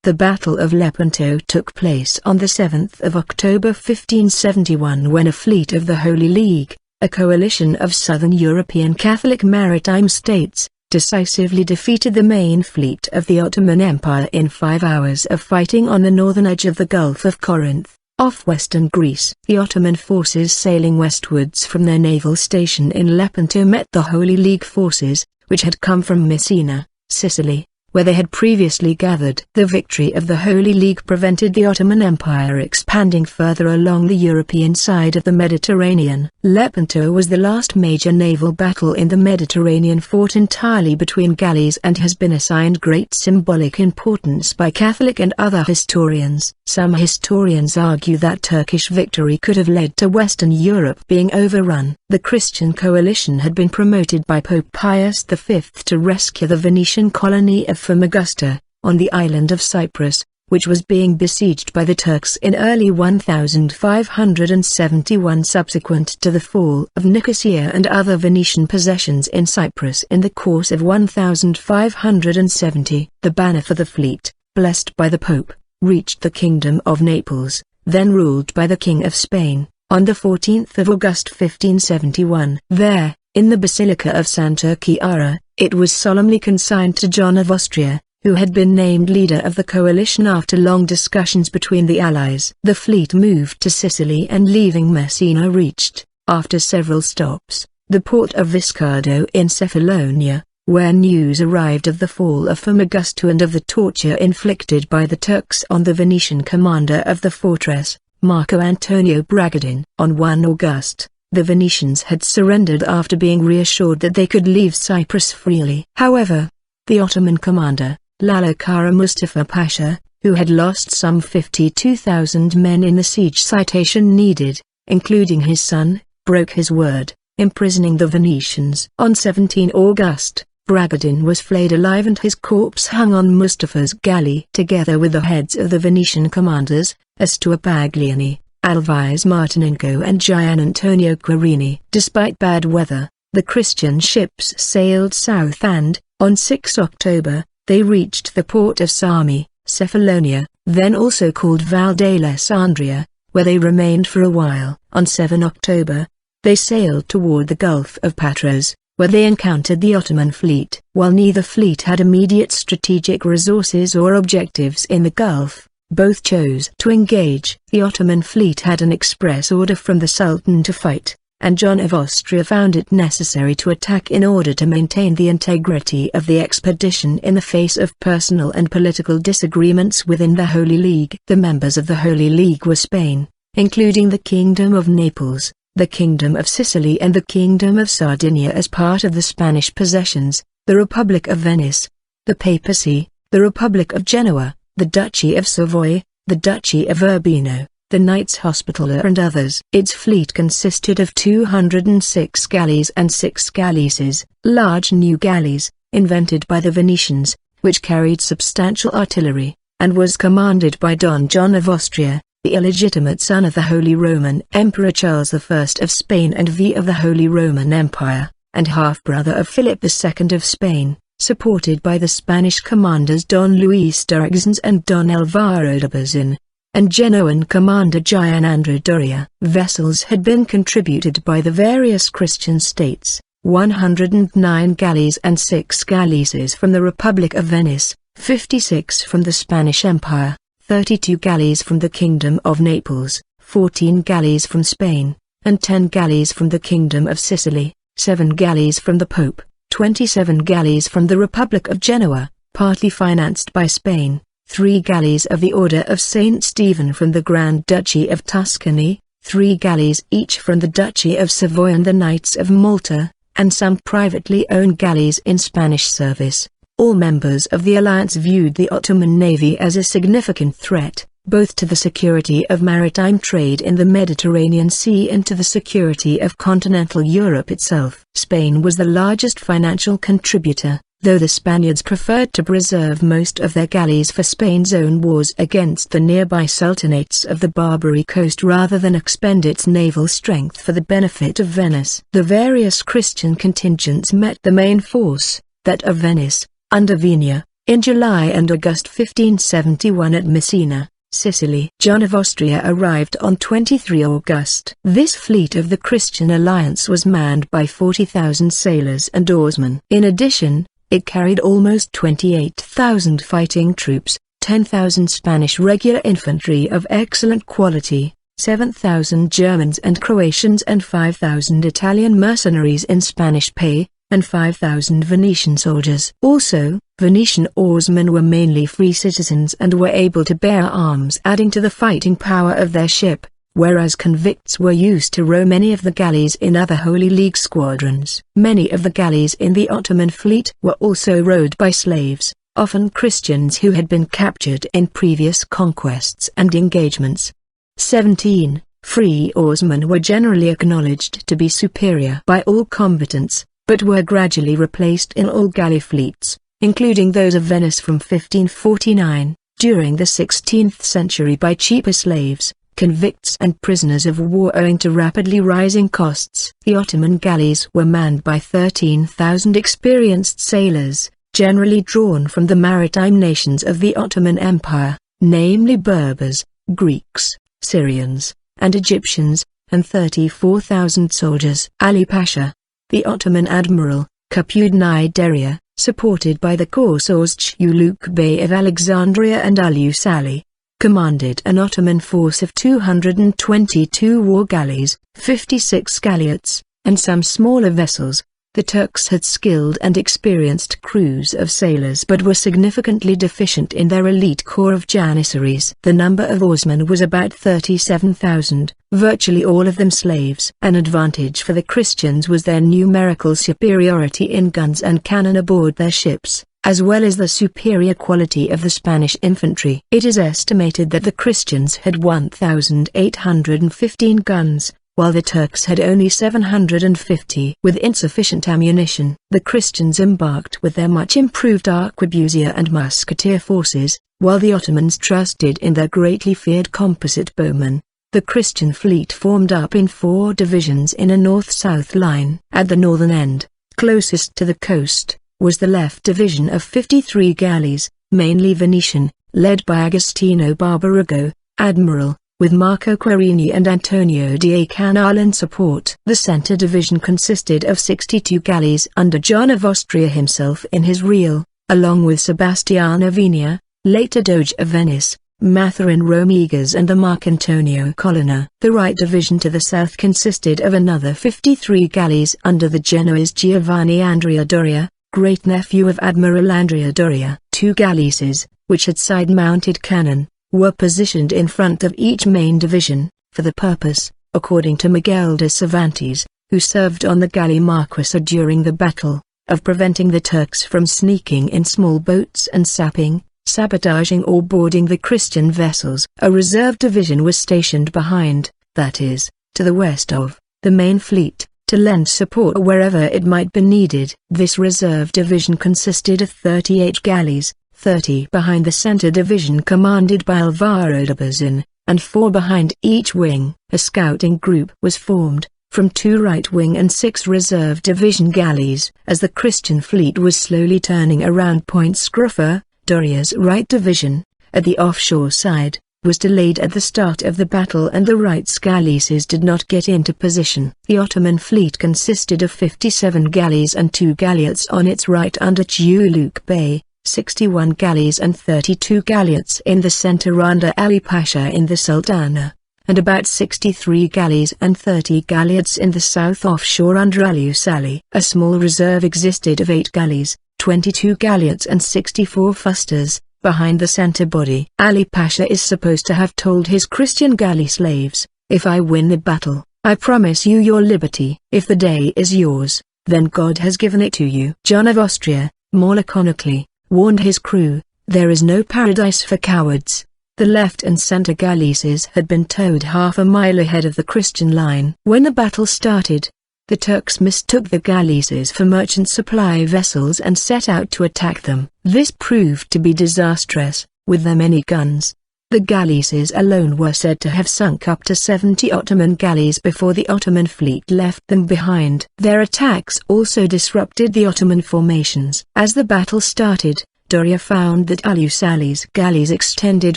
The Battle of Lepanto took place on the 7th of October 1571 when a fleet of the Holy League, a coalition of southern European Catholic maritime states, decisively defeated the main fleet of the Ottoman Empire in 5 hours of fighting on the northern edge of the Gulf of Corinth, off western Greece. The Ottoman forces sailing westwards from their naval station in Lepanto met the Holy League forces, which had come from Messina, Sicily, where they had previously gathered. The victory of the Holy League prevented the Ottoman Empire expanding further along the European side of the Mediterranean. Lepanto was the last major naval battle in the Mediterranean fought entirely between galleys and has been assigned great symbolic importance by Catholic and other historians. Some historians argue that Turkish victory could have led to Western Europe being overrun. The Christian coalition had been promoted by Pope Pius V to rescue the Venetian colony of Famagusta, on the island of Cyprus, which was being besieged by the Turks in early 1571 subsequent to the fall of Nicosia and other Venetian possessions in Cyprus in the course of 1570. The banner for the fleet, blessed by the Pope, reached the Kingdom of Naples, then ruled by the King of Spain, on the 14th of August 1571. There, in the Basilica of Santa Chiara, it was solemnly consigned to John of Austria, who had been named leader of the coalition after long discussions between the allies. The fleet moved to Sicily and leaving Messina reached, after several stops, the port of Viscardo in Cephalonia, where news arrived of the fall of Famagusta and of the torture inflicted by the Turks on the Venetian commander of the fortress, Marco Antonio Bragadin. On 1 August, the Venetians had surrendered after being reassured that they could leave Cyprus freely. However, the Ottoman commander, Lala Kara Mustafa Pasha, who had lost some 52,000 men in the siege citation needed, including his son, broke his word, imprisoning the Venetians. On 17 August, Bragadin was flayed alive and his corpse hung on Mustafa's galley together with the heads of the Venetian commanders, Astur Baglioni, Alvise Martinengo and Gian Antonio Querini. Despite bad weather, the Christian ships sailed south and, on 6 October, they reached the port of Sami, Cephalonia, then also called Val d'Alessandria, where they remained for a while. On 7 October, they sailed toward the Gulf of Patras, where they encountered the Ottoman fleet. While neither fleet had immediate strategic resources or objectives in the Gulf, both chose to engage. The Ottoman fleet had an express order from the Sultan to fight, and John of Austria found it necessary to attack in order to maintain the integrity of the expedition in the face of personal and political disagreements within the Holy League. The members of the Holy League were Spain, including the Kingdom of Naples, the Kingdom of Sicily and the Kingdom of Sardinia as part of the Spanish possessions, the Republic of Venice, the Papacy, the Republic of Genoa, the Duchy of Savoy, the Duchy of Urbino, the Knights Hospitaller and others. Its fleet consisted of 206 galleys and 6 galleasses, large new galleys, invented by the Venetians, which carried substantial artillery, and was commanded by Don John of Austria, the illegitimate son of the Holy Roman Emperor Charles I of Spain and V of the Holy Roman Empire, and half-brother of Philip II of Spain, supported by the Spanish commanders Don Luis de Requesens and Don Alvaro de Bazin, and Genoan commander Gianandro Doria. Vessels had been contributed by the various Christian states, 109 galleys and 6 galleasses from the Republic of Venice, 56 from the Spanish Empire, 32 galleys from the Kingdom of Naples, 14 galleys from Spain, and 10 galleys from the Kingdom of Sicily, 7 galleys from the Pope, 27 galleys from the Republic of Genoa, partly financed by Spain, 3 galleys of the Order of St. Stephen from the Grand Duchy of Tuscany, 3 galleys each from the Duchy of Savoy and the Knights of Malta, and some privately owned galleys in Spanish service. All members of the alliance viewed the Ottoman navy as a significant threat, both to the security of maritime trade in the Mediterranean Sea and to the security of continental Europe itself. Spain was the largest financial contributor, though the Spaniards preferred to preserve most of their galleys for Spain's own wars against the nearby sultanates of the Barbary coast rather than expend its naval strength for the benefit of Venice. The various Christian contingents met the main force, that of Venice, under Venia, In July and August 1571 at Messina, Sicily, John of Austria arrived on 23 August. This fleet of the Christian alliance was manned by 40,000 sailors and oarsmen. In addition, it carried almost 28,000 fighting troops, 10,000 Spanish regular infantry of excellent quality, 7,000 Germans and Croatians and 5,000 Italian mercenaries in Spanish pay, and 5,000 Venetian soldiers. Also, Venetian oarsmen were mainly free citizens and were able to bear arms, adding to the fighting power of their ship, whereas convicts were used to row many of the galleys in other Holy League squadrons. Many of the galleys in the Ottoman fleet were also rowed by slaves, often Christians who had been captured in previous conquests and engagements. 17. Free oarsmen were generally acknowledged to be superior by all combatants, but were gradually replaced in all galley fleets, including those of Venice from 1549, during the 16th century by cheaper slaves, convicts and prisoners of war owing to rapidly rising costs. The Ottoman galleys were manned by 13,000 experienced sailors, generally drawn from the maritime nations of the Ottoman Empire, namely Berbers, Greeks, Syrians, and Egyptians, and 34,000 soldiers. Ali Pasha, the Ottoman admiral, Kapudni Deria, supported by the Corsairs Chuluk Bey of Alexandria and Al-Usali, commanded an Ottoman force of 222 war galleys, 56 galleots, and some smaller vessels. The Turks had skilled and experienced crews of sailors but were significantly deficient in their elite corps of janissaries. The number of oarsmen was about 37,000, virtually all of them slaves. An advantage for the Christians was their numerical superiority in guns and cannon aboard their ships, as well as the superior quality of the Spanish infantry. It is estimated that the Christians had 1,815 guns, while the Turks had only 750. With insufficient ammunition, the Christians embarked with their much improved arquebusier and musketeer forces, while the Ottomans trusted in their greatly feared composite bowmen. The Christian fleet formed up in 4 divisions in a north-south line. At the northern end, closest to the coast, was the left division of 53 galleys, mainly Venetian, led by Agostino Barbarigo, admiral, with Marco Querini and Antonio di Canale in support. The center division consisted of 62 galleys under John of Austria himself in his real, along with Sebastiano Venia, later Doge of Venice, Matherin Romigas and the Marcantonio Colonna. The right division to the south consisted of another 53 galleys under the Genoese Giovanni Andrea Doria, great-nephew of Admiral Andrea Doria. 2 galleasses, which had side-mounted cannon, were positioned in front of each main division, for the purpose, according to Miguel de Cervantes, who served on the galley Marquesa during the battle, of preventing the Turks from sneaking in small boats and sabotaging or boarding the Christian vessels. A reserve division was stationed behind, that is, to the west of, the main fleet, to lend support wherever it might be needed. This reserve division consisted of 38 galleys, 30 behind the center division commanded by Alvaro de Bazin, and 4 behind each wing. A scouting group was formed, from 2 right wing and 6 reserve division galleys. As the Christian fleet was slowly turning around Point Scruffa, Doria's right division, at the offshore side, was delayed at the start of the battle and the right galleasses did not get into position. The Ottoman fleet consisted of 57 galleys and 2 galleots on its right under Chuluk Bey, 61 galleys and 32 galleots in the center under Ali Pasha in the Sultana, and about 63 galleys and 30 galleots in the south offshore under Al-Usali. A small reserve existed of 8 galleys, 22 galleots and 64 fusters, behind the center body. Ali Pasha is supposed to have told his Christian galley slaves, "If I win the battle, I promise you your liberty. If the day is yours, then God has given it to you." John of Austria, more laconically, warned his crew, "There is no paradise for cowards." The left and center galleasses had been towed half a mile ahead of the Christian line. When the battle started, the Turks mistook the galleasses for merchant supply vessels and set out to attack them. This proved to be disastrous, with their many guns. The galleasses alone were said to have sunk up to 70 Ottoman galleys before the Ottoman fleet left them behind. Their attacks also disrupted the Ottoman formations. As the battle started, Doria found that Al-Usali's galleys extended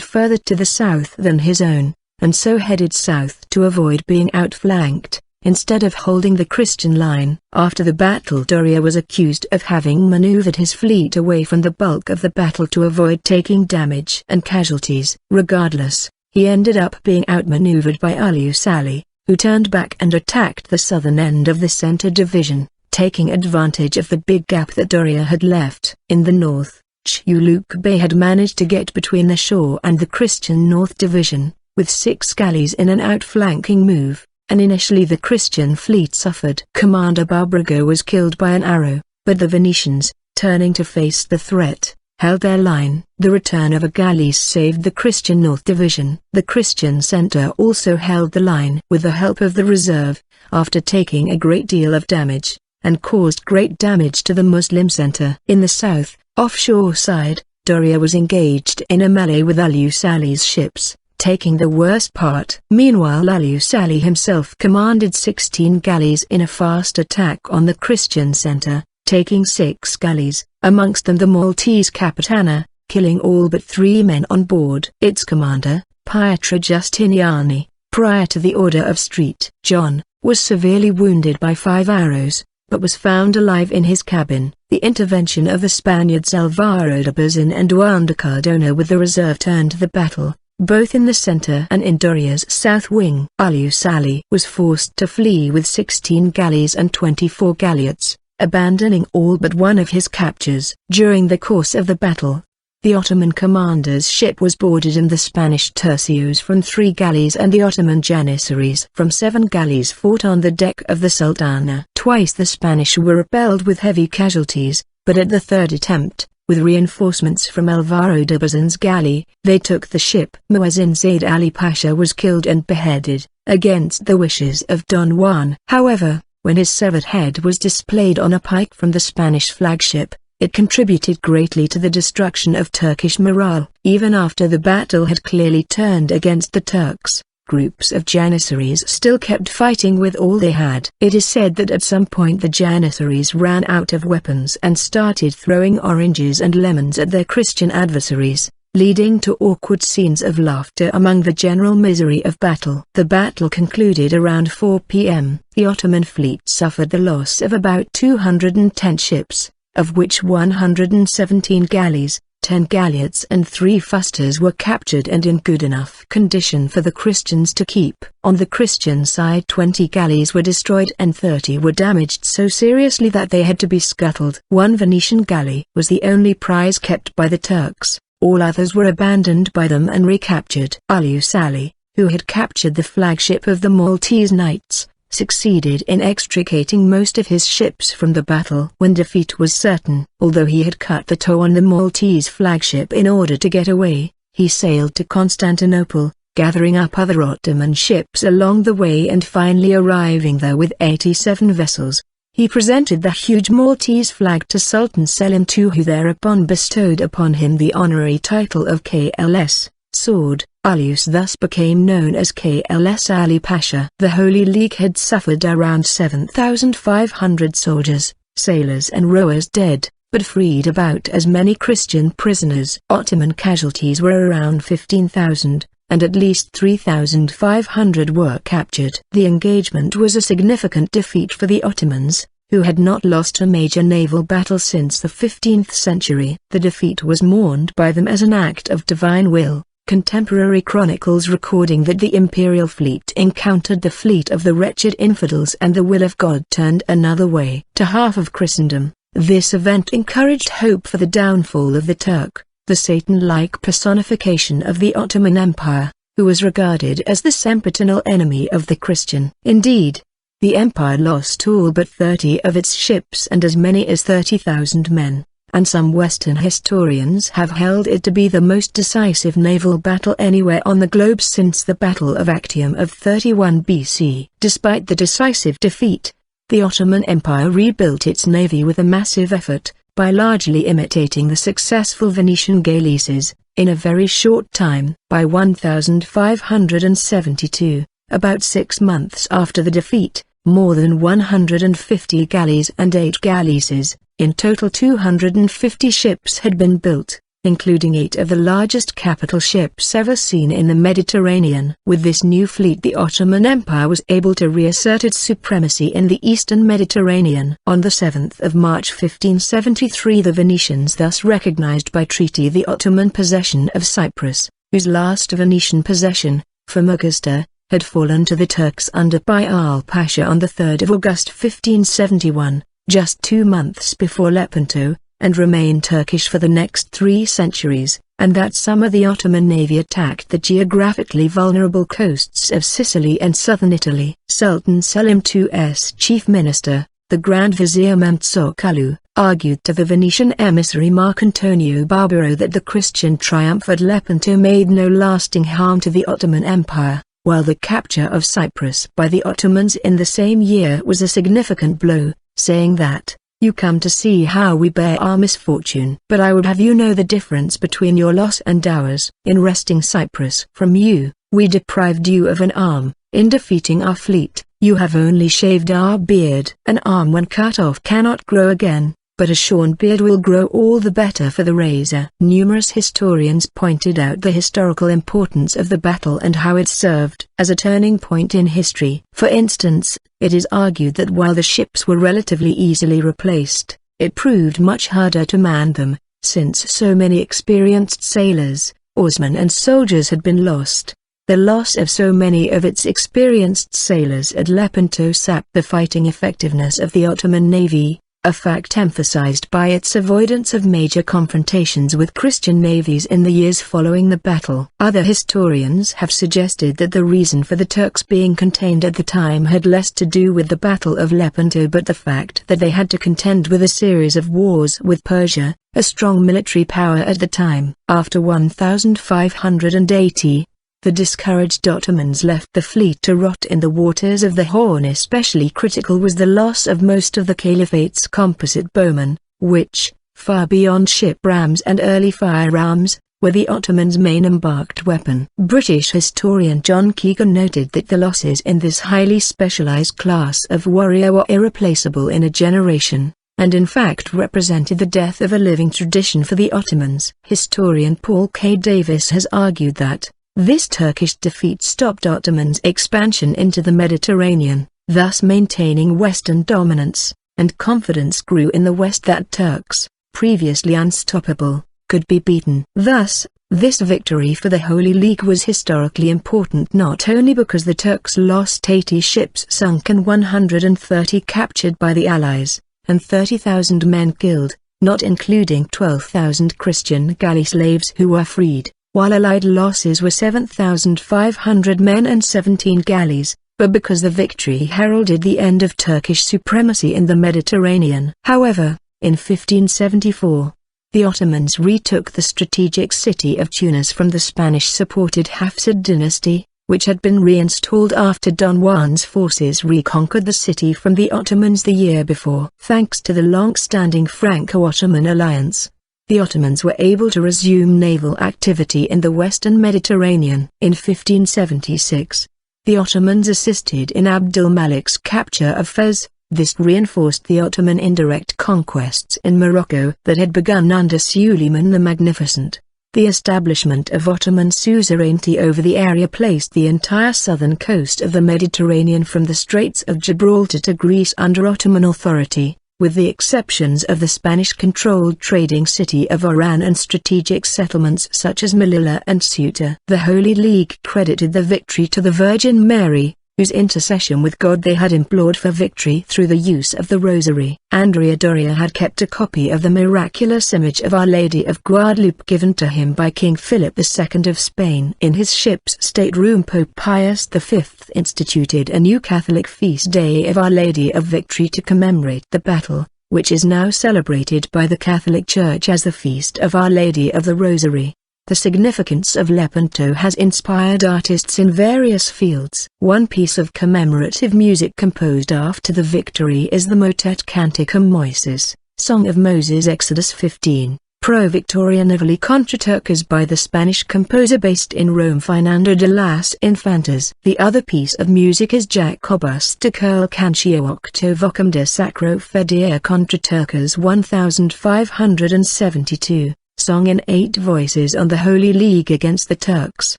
further to the south than his own, and so headed south to avoid being outflanked, instead of holding the Christian line. After the battle, Doria was accused of having maneuvered his fleet away from the bulk of the battle to avoid taking damage and casualties. Regardless, he ended up being outmaneuvered by Al-Usali, who turned back and attacked the southern end of the center division, taking advantage of the big gap that Doria had left. In the north, Chuluk Bey had managed to get between the shore and the Christian North Division, with 6 galleys in an outflanking move, and initially the Christian fleet suffered. Commander Barbrago was killed by an arrow, but the Venetians, turning to face the threat, held their line. The return of a galleys saved the Christian North Division. The Christian center also held the line with the help of the reserve, after taking a great deal of damage, and caused great damage to the Muslim center. In the south, offshore side, Doria was engaged in a melee with Al-Usali's ships, taking the worst part. Meanwhile, Al-Usali himself commanded 16 galleys in a fast attack on the Christian center, taking 6 galleys, amongst them the Maltese Capitana, killing all but 3 men on board. Its commander, Pietro Giustiniani, prior to the order of St. John, was severely wounded by 5 arrows, but was found alive in his cabin. The intervention of the Spaniards Alvaro de Bazin and Juan de Cardona with the reserve turned the battle, both in the center and in Doria's south wing. Al-Usali was forced to flee with 16 galleys and 24 galleots, abandoning all but one of his captures. During the course of the battle, the Ottoman commander's ship was boarded and the Spanish tercios from 3 galleys and the Ottoman janissaries from 7 galleys fought on the deck of the Sultana. Twice the Spanish were repelled with heavy casualties, but at the third attempt, with reinforcements from Alvaro de Bazin's galley, they took the ship. Muezzin Zaid Ali Pasha was killed and beheaded, against the wishes of Don Juan. However, when his severed head was displayed on a pike from the Spanish flagship, it contributed greatly to the destruction of Turkish morale. Even after the battle had clearly turned against the Turks, groups of janissaries still kept fighting with all they had. It is said that at some point the janissaries ran out of weapons and started throwing oranges and lemons at their Christian adversaries, leading to awkward scenes of laughter among the general misery of battle. The battle concluded around 4 p.m. The Ottoman fleet suffered the loss of about 210 ships, of which 117 galleys, 10 galleots and 3 fusters were captured and in good enough condition for the Christians to keep. On the Christian side 20 galleys were destroyed and 30 were damaged so seriously that they had to be scuttled. 1 Venetian galley was the only prize kept by the Turks, all others were abandoned by them and recaptured. Al-Usali, who had captured the flagship of the Maltese Knights, succeeded in extricating most of his ships from the battle when defeat was certain. Although he had cut the tow on the Maltese flagship in order to get away, he sailed to Constantinople, gathering up other Ottoman ships along the way and finally arriving there with 87 vessels. He presented the huge Maltese flag to Sultan Selim II, who thereupon bestowed upon him the honorary title of KLS, Sword. Al-Us thus became known as KLS Ali Pasha. The Holy League had suffered around 7,500 soldiers, sailors and rowers dead, but freed about as many Christian prisoners. Ottoman casualties were around 15,000, and at least 3,500 were captured. The engagement was a significant defeat for the Ottomans, who had not lost a major naval battle since the 15th century. The defeat was mourned by them as an act of divine will. Contemporary chronicles recording that the imperial fleet encountered the fleet of the wretched infidels and the will of God turned another way. To half of Christendom, this event encouraged hope for the downfall of the Turk, the Satan-like personification of the Ottoman Empire, who was regarded as the sempiternal enemy of the Christian. Indeed, the empire lost all but 30 of its ships and as many as 30,000 men, and some Western historians have held it to be the most decisive naval battle anywhere on the globe since the Battle of Actium of 31 BC. Despite the decisive defeat, the Ottoman Empire rebuilt its navy with a massive effort, by largely imitating the successful Venetian galleys, in a very short time. By 1572, about 6 months after the defeat, more than 150 galleys and 8 galleasses, In total 250 ships had been built, including 8 of the largest capital ships ever seen in the Mediterranean. With this new fleet, the Ottoman Empire was able to reassert its supremacy in the eastern Mediterranean. On the 7th of March 1573, the Venetians thus recognized by treaty the Ottoman possession of Cyprus, whose last Venetian possession, Famagusta, had fallen to the Turks under Bayal Pasha on the 3rd of August 1571, just 2 months before Lepanto, and remained Turkish for the next 3 centuries, and that summer the Ottoman navy attacked the geographically vulnerable coasts of Sicily and southern Italy. Sultan Selim II's chief minister, the Grand Vizier Mamtsoglu, argued to the Venetian emissary Marcantonio Barbaro that the Christian triumph at Lepanto made no lasting harm to the Ottoman Empire, while the capture of Cyprus by the Ottomans in the same year was a significant blow, saying that, "You come to see how we bear our misfortune. But I would have you know the difference between your loss and ours. In wresting Cyprus from you, we deprived you of an arm. In defeating our fleet, you have only shaved our beard. An arm when cut off cannot grow again, but a shorn beard will grow all the better for the razor." Numerous historians pointed out the historical importance of the battle and how it served as a turning point in history. For instance, it is argued that while the ships were relatively easily replaced, it proved much harder to man them, since so many experienced sailors, oarsmen and soldiers had been lost. The loss of so many of its experienced sailors at Lepanto sapped the fighting effectiveness of the Ottoman navy, a fact emphasized by its avoidance of major confrontations with Christian navies in the years following the battle. Other historians have suggested that the reason for the Turks being contained at the time had less to do with the Battle of Lepanto but the fact that they had to contend with a series of wars with Persia, a strong military power at the time. After 1580, the discouraged Ottomans left the fleet to rot in the waters of the Horn. Especially critical was the loss of most of the Caliphate's composite bowmen, which, far beyond ship rams and early firearms, were the Ottomans' main embarked weapon. British historian John Keegan noted that the losses in this highly specialized class of warrior were irreplaceable in a generation, and in fact represented the death of a living tradition for the Ottomans. Historian Paul K. Davis has argued that this Turkish defeat stopped Ottoman's expansion into the Mediterranean, thus maintaining Western dominance, and confidence grew in the West that Turks, previously unstoppable, could be beaten. Thus, this victory for the Holy League was historically important not only because the Turks lost 80 ships sunk and 130 captured by the Allies, and 30,000 men killed, not including 12,000 Christian galley slaves who were freed, while Allied losses were 7,500 men and 17 galleys, but because the victory heralded the end of Turkish supremacy in the Mediterranean. However, in 1574, the Ottomans retook the strategic city of Tunis from the Spanish-supported Hafsid dynasty, which had been reinstalled after Don Juan's forces reconquered the city from the Ottomans the year before. Thanks to the long-standing Franco-Ottoman alliance, the Ottomans were able to resume naval activity in the western Mediterranean. In 1576, the Ottomans assisted in Abdul-Malik's capture of Fez. This reinforced the Ottoman indirect conquests in Morocco that had begun under Suleiman the Magnificent. The establishment of Ottoman suzerainty over the area placed the entire southern coast of the Mediterranean from the Straits of Gibraltar to Greece under Ottoman authority, with the exceptions of the Spanish-controlled trading city of Oran and strategic settlements such as Melilla and Ceuta. The Holy League credited the victory to the Virgin Mary, whose intercession with God they had implored for victory through the use of the Rosary. Andrea Doria had kept a copy of the miraculous image of Our Lady of Guadalupe given to him by King Philip II of Spain. In his ship's stateroom, Pope Pius V instituted a new Catholic feast day of Our Lady of Victory to commemorate the battle, which is now celebrated by the Catholic Church as the Feast of Our Lady of the Rosary. The significance of Lepanto has inspired artists in various fields. One piece of commemorative music composed after the victory is the motet Canticum Moises, Song of Moses Exodus 15, Pro-Victoria Navali Contraturcas by the Spanish composer based in Rome Fernando de las Infantas. The other piece of music is Jacobus de Curl Cancio Octo Vocum de Sacro Fedea Contraturcas 1572, song in 8 voices on the Holy League against the Turks.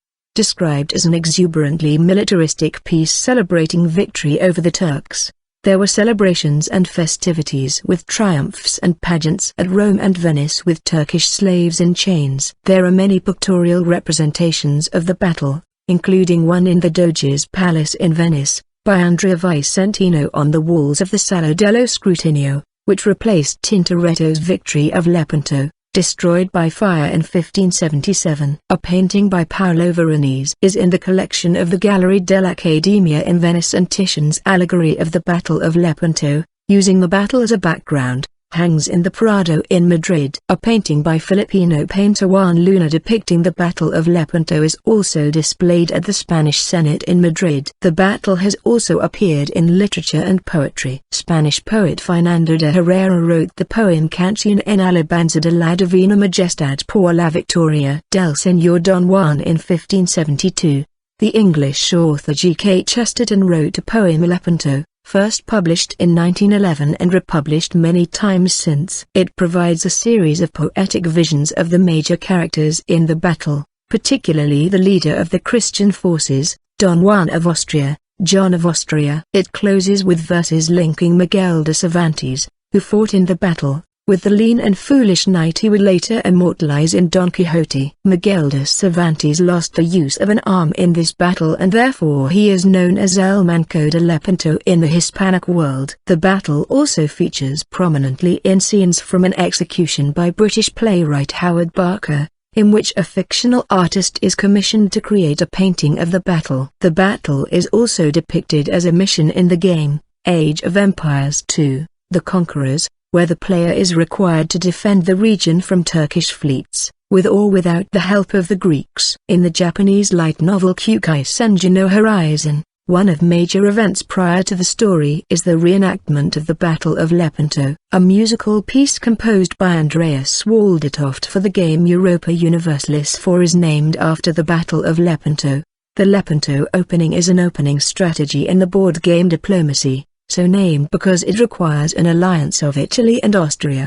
Described as an exuberantly militaristic piece celebrating victory over the Turks. There were celebrations and festivities with triumphs and pageants at Rome and Venice with Turkish slaves in chains. There are many pictorial representations of the battle, including one in the Doge's Palace in Venice, by Andrea Vicentino on the walls of the Sala dello Scrutinio, which replaced Tintoretto's Victory of Lepanto, destroyed by fire in 1577. A painting by Paolo Veronese is in the collection of the Gallery dell'Accademia in Venice, and Titian's allegory of the Battle of Lepanto, using the battle as a background, hangs in the Prado in Madrid. A painting by Filipino painter Juan Luna depicting the Battle of Lepanto is also displayed at the Spanish Senate in Madrid. The battle has also appeared in literature and poetry. Spanish poet Fernando de Herrera wrote the poem Canción en alabanza de la divina majestad por la victoria del Señor Don Juan in 1572. The English author G. K. Chesterton wrote a poem Lepanto, first published in 1911 and republished many times since. It provides a series of poetic visions of the major characters in the battle, particularly the leader of the Christian forces, Don Juan of Austria, John of Austria. It closes with verses linking Miguel de Cervantes, who fought in the battle, with the lean and foolish knight he would later immortalize in Don Quixote. Miguel de Cervantes lost the use of an arm in this battle, and therefore he is known as El Manco de Lepanto in the Hispanic world. The battle also features prominently in scenes from an execution by British playwright Howard Barker, in which a fictional artist is commissioned to create a painting of the battle. The battle is also depicted as a mission in the game, Age of Empires 2, The Conquerors, where the player is required to defend the region from Turkish fleets, with or without the help of the Greeks. In the Japanese light novel Kyukai Senju no Horizon, one of major events prior to the story is the reenactment of the Battle of Lepanto, a musical piece composed by Andreas Waldetoft for the game Europa Universalis 4 is named after the Battle of Lepanto. The Lepanto opening is an opening strategy in the board game Diplomacy, so named because it requires an alliance of Italy and Austria.